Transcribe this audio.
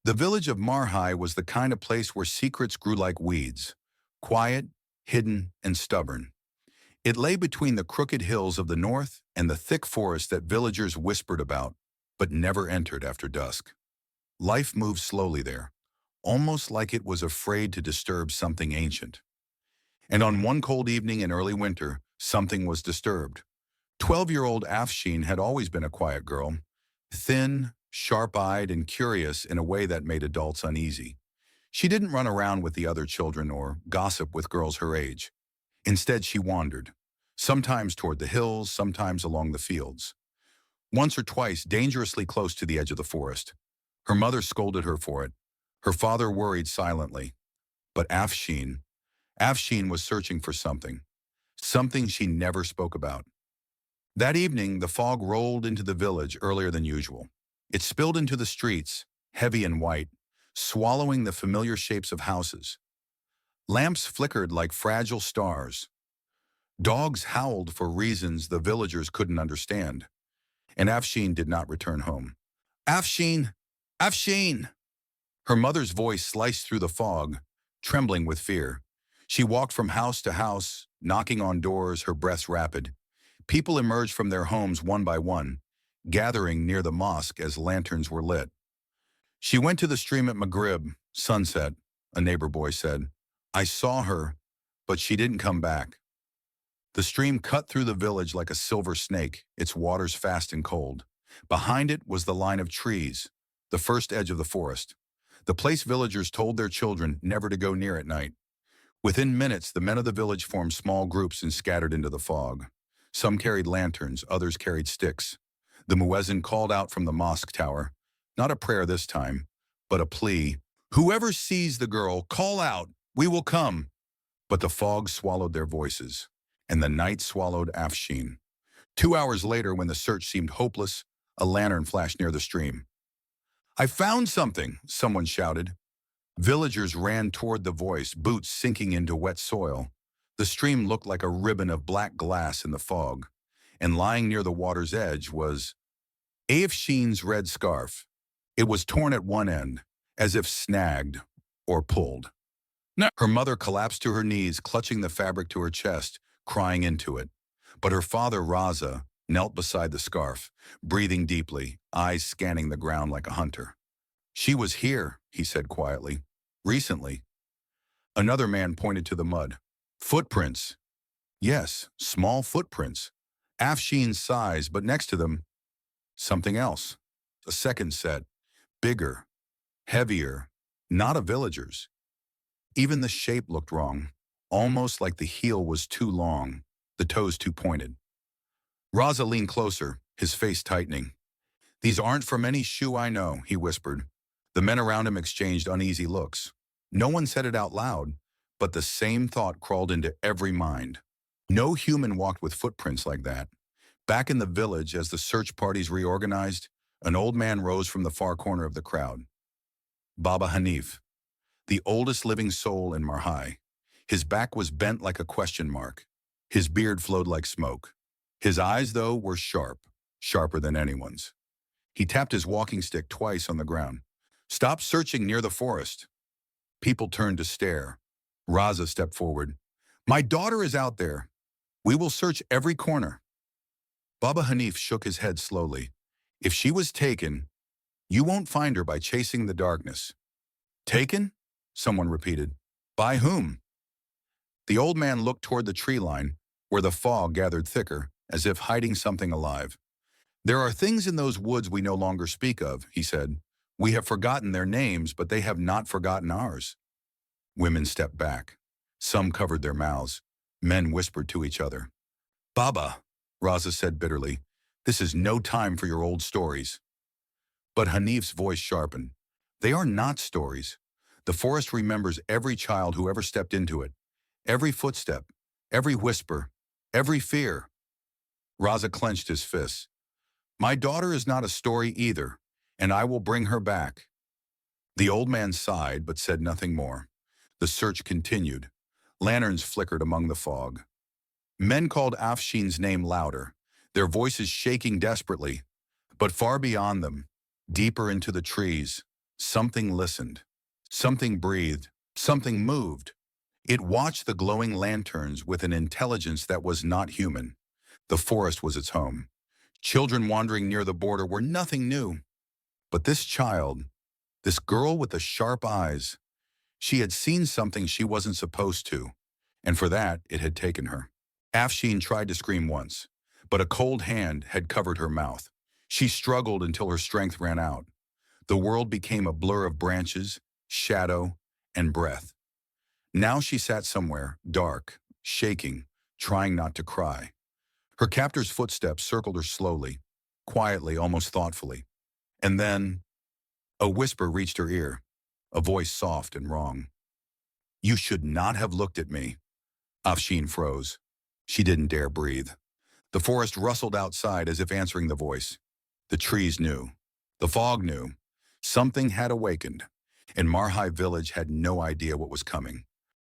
The village of MARHAI was the kind of place where secrets grew like weeds, quiet, hidden, and stubborn. It lay between the crooked hills of the north and the thick forest that villagers whispered about, but never entered after dusk. Life moved slowly there, almost like it was afraid to disturb something ancient. And on one cold evening in early winter, something was disturbed. 12-year-old Afshin had always been a quiet girl, thin, sharp-eyed, and curious in a way that made adults uneasy. She didn't run around with the other children or gossip with girls her age. Instead, she wandered, sometimes toward the hills, sometimes along the fields. Once or twice, dangerously close to the edge of the forest. Her mother scolded her for it. Her father worried silently. But Afshin was searching for something she never spoke about. That evening, the fog rolled into the village earlier than usual. It spilled into the streets, heavy and white, swallowing the familiar shapes of houses. Lamps flickered like fragile stars. Dogs howled for reasons the villagers couldn't understand. And Afshin did not return home. Afshin! Afshin! Her mother's voice sliced through the fog, trembling with fear. She walked from house to house, knocking on doors, her breath rapid. People emerged from their homes one by one, gathering near the mosque as lanterns were lit. She went to the stream at Maghrib, sunset, a neighbor boy said. I saw her, but she didn't come back. The stream cut through the village like a silver snake, its waters fast and cold. Behind it was the line of trees, the first edge of the forest. The place villagers told their children never to go near at night. Within minutes, the men of the village formed small groups and scattered into the fog. Some carried lanterns, others carried sticks. The muezzin called out from the mosque tower, not a prayer this time, but a plea. Whoever sees the girl, call out, we will come. But the fog swallowed their voices, and the night swallowed Afshin. 2 hours later, when the search seemed hopeless, a lantern flashed near the stream. I found something, someone shouted. Villagers ran toward the voice, boots sinking into wet soil. The stream looked like a ribbon of black glass in the fog, and lying near the water's edge was Afshin's red scarf. It was torn at one end, as if snagged or pulled. No. Her mother collapsed to her knees, clutching the fabric to her chest, crying into it. But her father, Raza, knelt beside the scarf, breathing deeply, eyes scanning the ground like a hunter. She was here, he said quietly. Recently. Another man pointed to the mud. Footprints. Yes, small footprints. Afshin's size, but next to them, something else. A second set. Bigger. Heavier. Not a villager's. Even the shape looked wrong, almost like the heel was too long, the toes too pointed. Raza leaned closer, his face tightening. These aren't from any shoe I know, he whispered. The men around him exchanged uneasy looks. No one said it out loud, but the same thought crawled into every mind. No human walked with footprints like that. Back in the village, as the search parties reorganized, an old man rose from the far corner of the crowd. Baba Hanif, the oldest living soul in MARHAI. His back was bent like a question mark. His beard flowed like smoke. His eyes, though, were sharp, sharper than anyone's. He tapped his walking stick twice on the ground. Stop searching near the forest. People turned to stare. Raza stepped forward. My daughter is out there. We will search every corner. Baba Hanif shook his head slowly. If she was taken, you won't find her by chasing the darkness. Taken? Someone repeated. By whom? The old man looked toward the tree line, where the fog gathered thicker, as if hiding something alive. There are things in those woods we no longer speak of, he said. We have forgotten their names, but they have not forgotten ours. Women stepped back. Some covered their mouths. Men whispered to each other. Baba, Raza said bitterly, this is no time for your old stories. But Hanif's voice sharpened. They are not stories. The forest remembers every child who ever stepped into it. Every footstep, every whisper, every fear. Raza clenched his fists. My daughter is not a story either, and I will bring her back. The old man sighed but said nothing more. The search continued. Lanterns flickered among the fog. Men called Afshin's name louder, their voices shaking desperately. But far beyond them, deeper into the trees, Something listened. Something breathed. Something moved. It watched the glowing lanterns with an intelligence that was not human. The forest was its home. Children wandering near the border were nothing new. But this child, this girl with the sharp eyes, she had seen something she wasn't supposed to, and for that it had taken her. Afshin tried to scream once, but a cold hand had covered her mouth. She struggled until her strength ran out. The world became a blur of branches, shadow, and breath. Now she sat somewhere, dark, shaking, trying not to cry. Her captor's footsteps circled her slowly, quietly, almost thoughtfully. And then, a whisper reached her ear, a voice soft and wrong. "You should not have looked at me." Afshin froze. She didn't dare breathe. The forest rustled outside as if answering the voice. The trees knew. The fog knew. Something had awakened, and Marhai village had no idea what was coming.